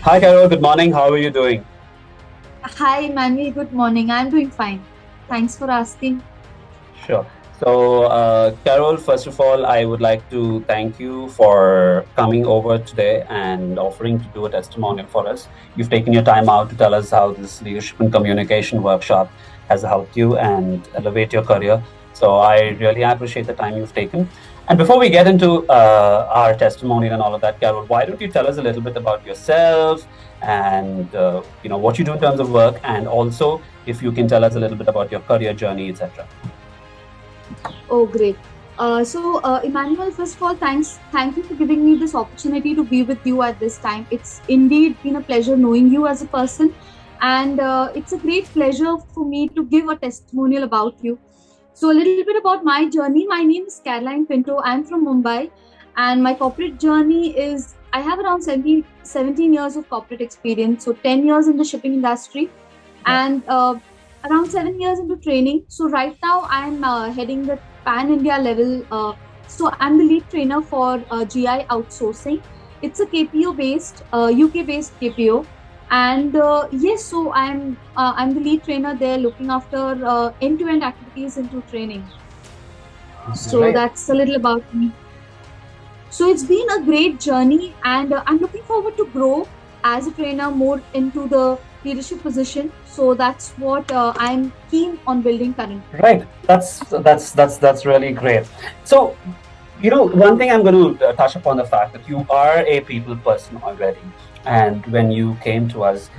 Hi, Carol. Good morning. How are you doing? Hi, Immanuel. Good morning. I'm doing fine. Thanks for asking. Sure. So, Carol, first of all, I would like to thank you for coming over today and offering to do a testimonial for us. You've taken your time out to tell us how this leadership and communication workshop has helped you and elevate your career. So, I really appreciate the time you've taken. And before we get into our testimonial and all of that, Carol, why don't you tell us a little bit about yourself and what you do in terms of work, and also if you can tell us a little bit about your career journey, etc. Oh, great. Emmanuel, first of all, thank you for giving me this opportunity to be with you at this time. It's indeed been a pleasure knowing you as a person, and it's a great pleasure for me to give a testimonial about you. So, a little bit about my journey. My name is Caroline Pinto. I'm from Mumbai, and my corporate journey is I have around 17 years of corporate experience. So, 10 years in the shipping industry, Yeah. and around 7 years into training. So, right now, I'm heading the Pan India level. So, I'm the lead trainer for GI outsourcing. It's a KPO based, UK based KPO, and yes, so I'm the lead trainer there, looking after end to end activities into training. So Great. that's a little about me. So it's been a great journey, and I'm looking forward to grow as a trainer more into the leadership position. So that's what I'm keen on building currently. Right. That's really great. So, one thing I'm going to touch upon the fact that you are a people person already, and when you came to us,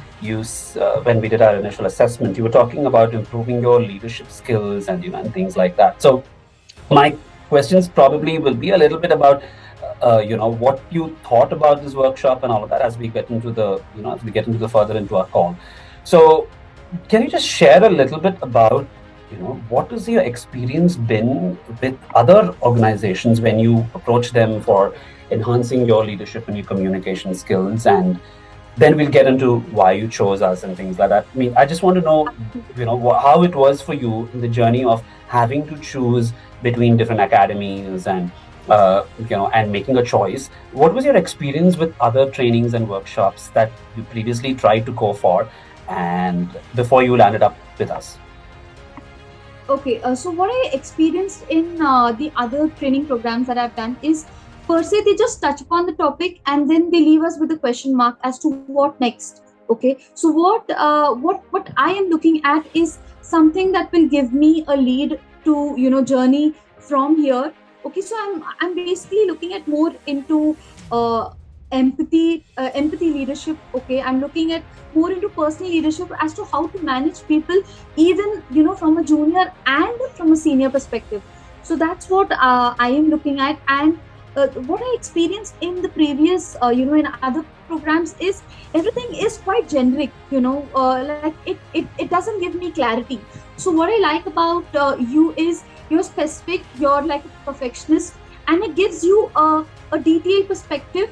when we did our initial assessment, you were talking about improving your leadership skills and and things like that. So, my questions probably will be a little bit about what you thought about this workshop and all of that as we get into the as we get into the further into our call. So, can you just share a little bit about what has your experience been with other organizations when you approach them for enhancing your leadership and your communication skills, and then we'll get into why you chose us and things like that. I mean, I just want to know, how it was for you in the journey of having to choose between different academies and and making a choice. What was your experience with other trainings and workshops that you previously tried to go for, and before you landed up with us? Okay, so what I experienced in the other training programs that I've done is, per se, they just touch upon the topic and then they leave us with a question mark as to what next. Okay, so what I am looking at is something that will give me a lead to journey from here. Okay, so I'm basically looking at more into empathy leadership. Okay, I'm looking at more into personal leadership as to how to manage people, even from a junior and from a senior perspective. So that's what I am looking at. And what I experienced in the previous in other programs is everything is quite generic, like it doesn't give me clarity. So what I like about you is you're specific, you're like a perfectionist, and it gives you a detailed perspective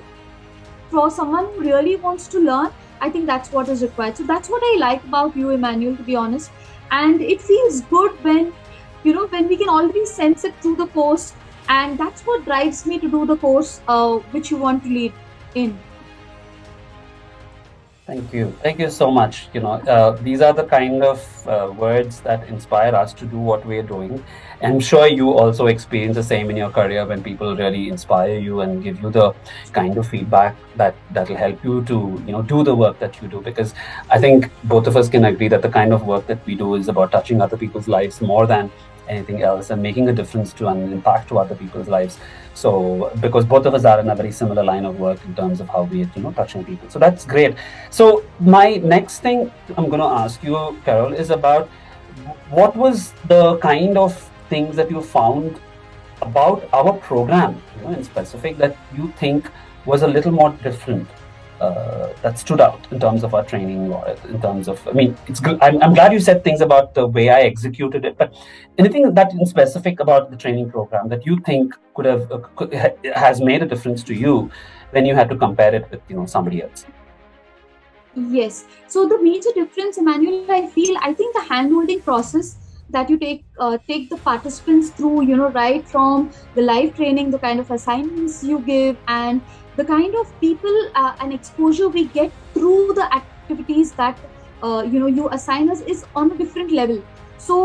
for someone who really wants to learn. I think that's what is required. So that's what I like about you, Emmanuel, to be honest. And it feels good when when we can already sense it through the course, and that's what drives me to do the course which you want to lead in. Thank you. Thank you so much. These are the kind of words that inspire us to do what we're doing. I'm sure you also experience the same in your career when people really inspire you and give you the kind of feedback that'll help you to, do the work that you do. Because I think both of us can agree that the kind of work that we do is about touching other people's lives more than anything else and making a difference to an impact to other people's lives. So because both of us are in a very similar line of work in terms of how we are, touching people. So that's great. So my next thing I'm going to ask you, Carol, is about what was the kind of things that you found about our program, in specific, that you think was a little more different, that stood out in terms of our training, or in terms of, I mean, it's good. I'm glad you said things about the way I executed it, but anything that in specific about the training program that you think has made a difference to you when you had to compare it with, somebody else? Yes. So the major difference, Emmanuel, I think the handholding process that you take the participants through, right from the live training, the kind of assignments you give, and the kind of people and exposure we get through the activities that you assign us is on a different level. So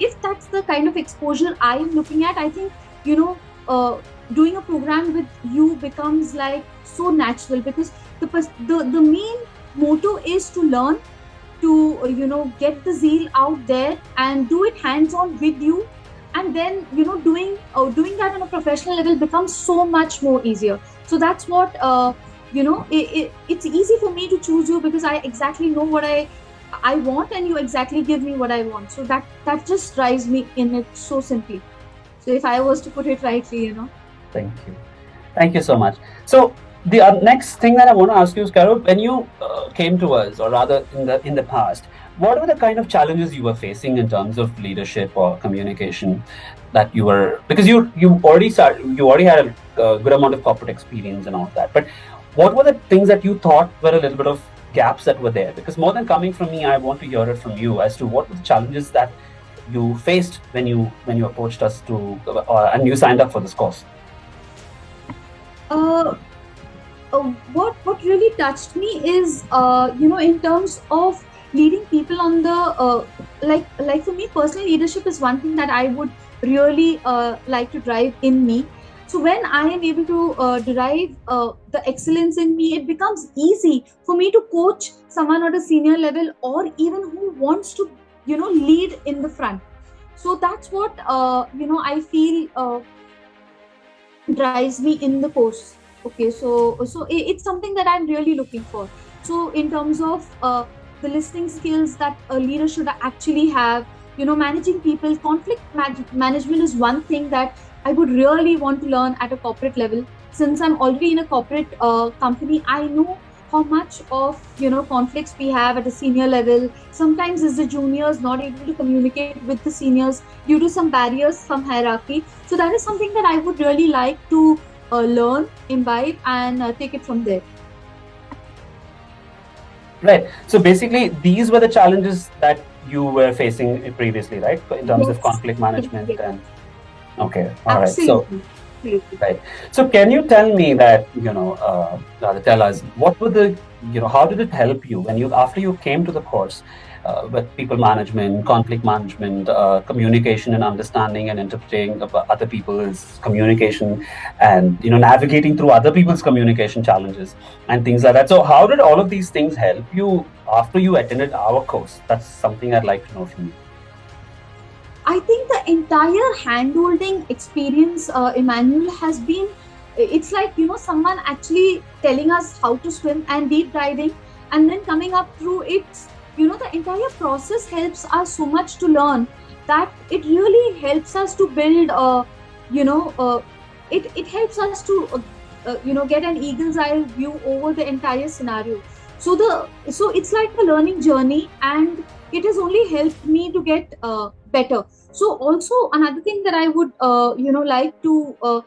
if that's the kind of exposure I am looking at, I think you know doing a program with you becomes like so natural, because the main motto is to learn, to get the zeal out there and do it hands on with you, and then doing that on a professional level becomes so much more easier. So that's what it's easy for me to choose you, because I exactly know what I want, and you exactly give me what I want. So that just drives me in it so simply. So if I was to put it rightly. Thank you. Thank you so much. So the next thing that I want to ask you is, Carol, when you came to us, or rather in the past, what were the kind of challenges you were facing in terms of leadership or communication that you were, because you already had a good amount of corporate experience and all of that, but what were the things that you thought were a little bit of gaps that were there? Because more than coming from me, I want to hear it from you as to what were the challenges that you faced when you approached us to and you signed up for this course. uh, what really touched me is in terms of leading people on the like for me, personal leadership is one thing that I would really like to drive in me. So when I am able to derive the excellence in me, it becomes easy for me to coach someone at a senior level, or even who wants to lead in the front. So that's what I feel drives me in the course. Okay, so it's something that I'm really looking for. So in terms of the listening skills that a leader should actually have, managing people, conflict management is one thing that I would really want to learn at a corporate level. Since I'm already in a corporate company, I know how much of conflicts we have at a senior level. Sometimes as the juniors not able to communicate with the seniors due to some barriers, some hierarchy. So that is something that I would really like to learn, imbibe, and take it from there. Right. So basically, these were the challenges that you were facing previously, right? In terms of conflict management and okay, all right. So right. So can you tell me that tell us what were the how did it help you when you after you came to the course with people management, conflict management, communication and understanding and interpreting of other people's communication, and navigating through other people's communication challenges and things like that. So how did all of these things help you after you attended our course? That's something I'd like to know from you. I think the entire hand-holding experience, Immanuel, has been, it's like, someone actually telling us how to swim and deep diving, and then coming up through it. The entire process helps us so much to learn that it really helps us to build, it helps us to, get an eagle's eye view over the entire scenario. So it's like a learning journey, and it has only helped me to get better. So also another thing that I would like to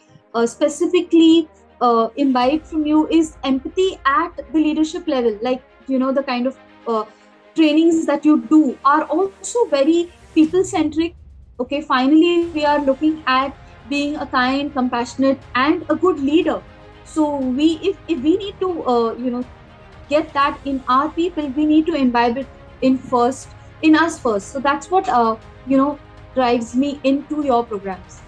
specifically imbibe from you is empathy at the leadership level. Like the kind of trainings that you do are also very people centric. Okay, finally we are looking at being a kind, compassionate, and a good leader. So if we need to get that in our people, we need to imbibe it in us first. So that's what drives me into your programs.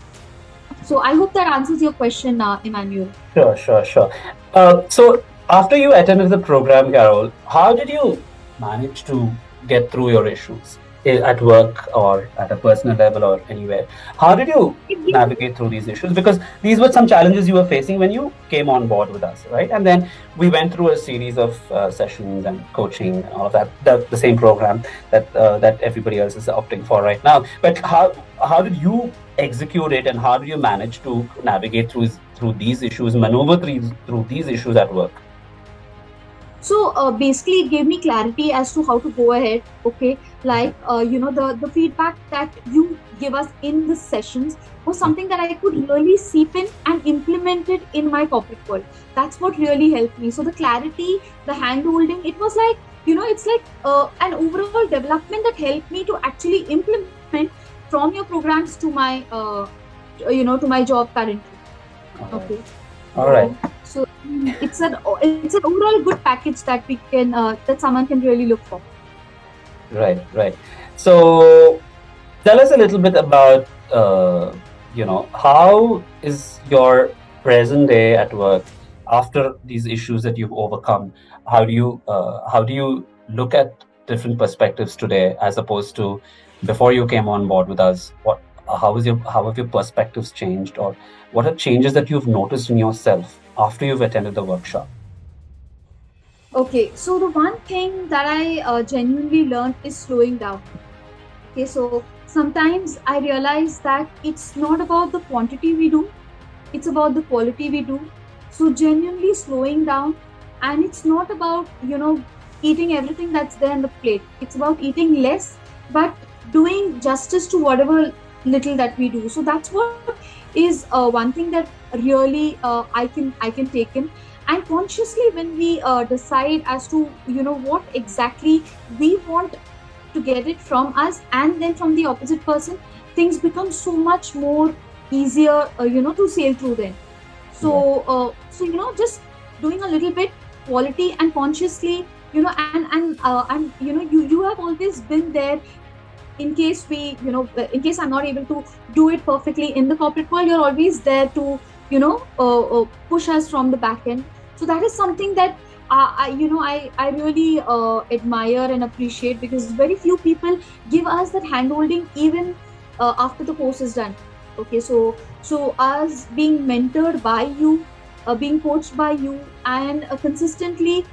So I hope that answers your question, Immanuel. Sure. So after you attended the program, Carol, how did you manage to get through your issues at work or at a personal level or anywhere? How did you navigate through these issues? Because these were some challenges you were facing when you came on board with us, right? And then we went through a series of sessions and coaching and all of that, the same program that everybody else is opting for right now. But how did you execute it, and how did you manage to navigate through these issues, maneuver through these issues at work? So basically, it gave me clarity as to how to go ahead. Okay, like the feedback that you give us in the sessions was something that I could really seep in and implement it in my corporate world. That's what really helped me. So the clarity, the hand holding, it was like it's like an overall development that helped me to actually implement from your programs to my to my job currently. Okay. All right. So It's an overall good package that we can that someone can really look for. Right, right. So tell us a little bit about, how is your present day at work after these issues that you've overcome? How do you look at different perspectives today as opposed to before you came on board with us? How have your perspectives changed, or what are changes that you've noticed in yourself after you've attended the workshop? Okay, so the one thing that I genuinely learned is slowing down. Okay, so sometimes I realize that it's not about the quantity we do, it's about the quality we do. So genuinely slowing down, and it's not about eating everything that's there on the plate. It's about eating less, but doing justice to whatever little that we do. So that's what is one thing that really I can take in. And consciously, when we decide as to what exactly we want to get it from us and then from the opposite person, things become so much more easier to sail through them. Right. So just doing a little bit quality and consciously, and you have always been there in case in case I'm not able to do it perfectly in the corporate world. You're always there to push us from the back end. So that is something that I really admire and appreciate, because very few people give us that handholding even after the course is done. Okay, so us being mentored by you, being coached by you, and consistently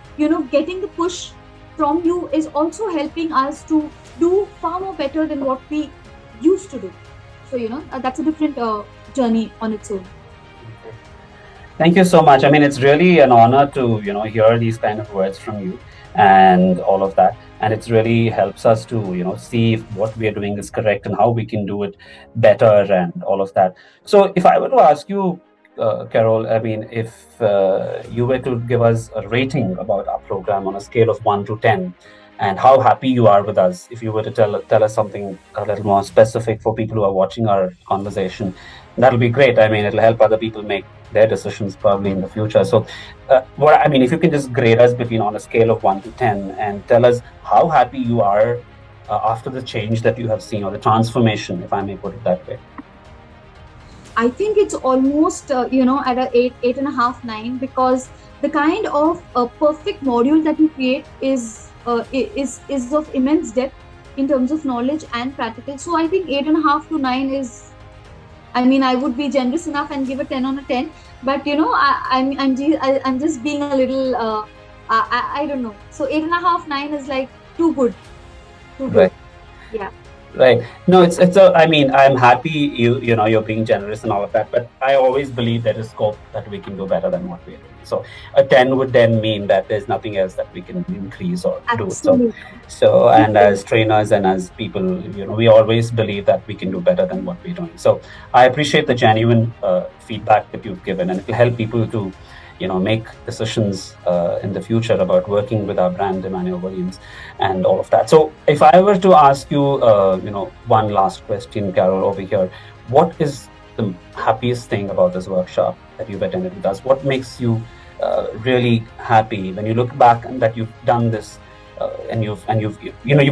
getting the push from you is also helping us to do far more better than what we used to do. So that's a different journey on its own. Thank you so much. I mean, it's really an honor to, hear these kind of words from you and all of that. And it's really helps us to, see if what we are doing is correct and how we can do it better and all of that. So if I were to ask you, Carol, I mean, if you were to give us a rating about our program on a scale of 1 to 10, and how happy you are with us, if you were to tell us something a little more specific for people who are watching our conversation, that'll be great. I mean, it'll help other people make their decisions probably in the future. So, what I mean, if you can just grade us between on a scale of 1 to 10 and tell us how happy you are after the change that you have seen, or the transformation, if I may put it that way. I think it's almost at a eight and a half, 9, because the kind of perfect module that you create is of immense depth in terms of knowledge and practical. So I think 8.5 to 9 is. I mean, I would be generous enough and give a 10 on a 10, but I'm just being a little I don't know. So 8.5, 9 is like too good, too good. Right. Yeah. Right. No, it's a, I mean, I'm happy you're being generous and all of that, but I always believe there is scope that we can do better than what we're doing. So a 10 would then mean that there's nothing else that we can increase or do. Absolutely. And as trainers and as people, we always believe that we can do better than what we're doing. So I appreciate the genuine feedback that you've given, and it will help people to make decisions in the future about working with our brand, Immanuel Williams, and all of that. So if I were to ask you, one last question, Carol, over here, what is the happiest thing about this workshop that you've attended with us? What makes you really happy when you look back and that you've done this, and you've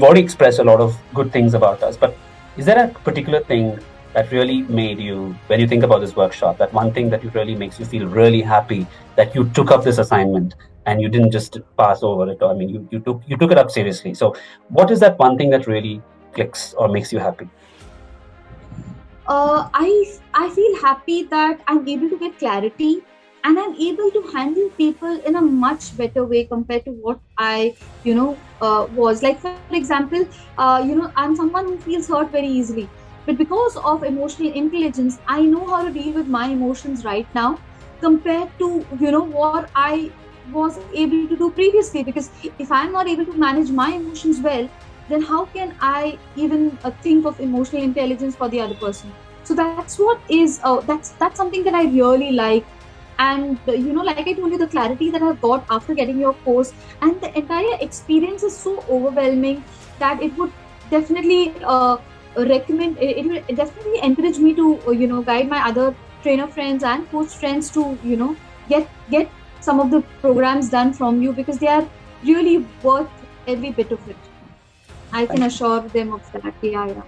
already expressed a lot of good things about us, but is there a particular thing that really made you, when you think about this workshop, that one thing that really makes you feel really happy that you took up this assignment and you didn't just pass over it, or I mean, you took it up seriously? So what is that one thing that really clicks or makes you happy? I feel happy that I'm able to get clarity, and I'm able to handle people in a much better way compared to what I was. Like, for example, I'm someone who feels hurt very easily, but because of emotional intelligence, I know how to deal with my emotions right now compared to what I was able to do previously. Because if I'm not able to manage my emotions well, then how can I even think of emotional intelligence for the other person? So that's what is that's something that I really like. And like I told you, the clarity that I've got after getting your course, and the entire experience is so overwhelming that it would definitely recommend it will definitely encourage me to guide my other trainer friends and coach friends to get some of the programs done from you, because they are really worth every bit of it. I can assure them of that. Yeah, yeah.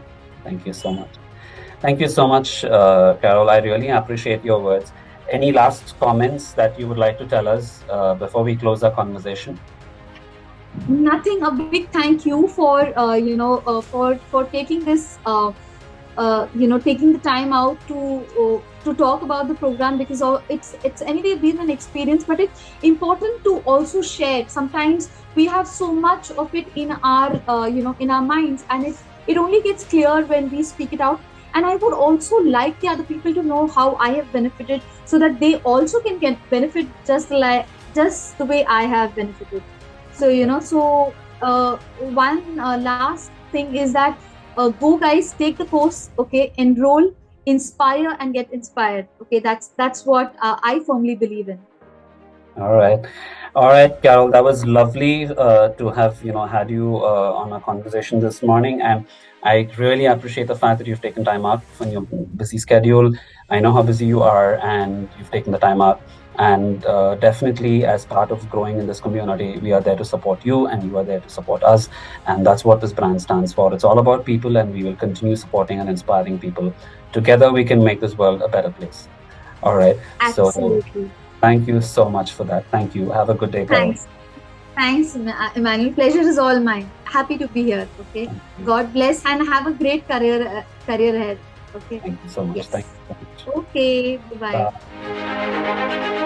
Thank you so much. Thank you so much, Carol. I really appreciate your words. Any last comments that you would like to tell us before we close our conversation? Nothing. A big thank you for for taking this taking the time out to talk about the program, because it's anyway been an experience, but it's important to also share. Sometimes we have so much of it in our in our minds, and it only gets clear when we speak it out. And I would also like the other people to know how I have benefited, so that they also can get benefit just the way I have benefited. So one last thing is that, go guys, take the course, okay, enroll, inspire, and get inspired. Okay, that's what I firmly believe in. All right. All right, Carol, that was lovely to have, had you on a conversation this morning. And I really appreciate the fact that you've taken time out from your busy schedule. I know how busy you are, and you've taken the time out. And definitely, as part of growing in this community, we are there to support you, and you are there to support us. And that's what this brand stands for. It's all about people, and we will continue supporting and inspiring people. Together, we can make this world a better place. All right. Absolutely. So thank you so much for that. Thank you. Have a good day, Carol. Thanks, Emmanuel. Pleasure is all mine. Happy to be here. Okay. God bless and have a great career ahead. Okay. Thank you so much. Yes. Thank you so much. Okay. Bye. Bye.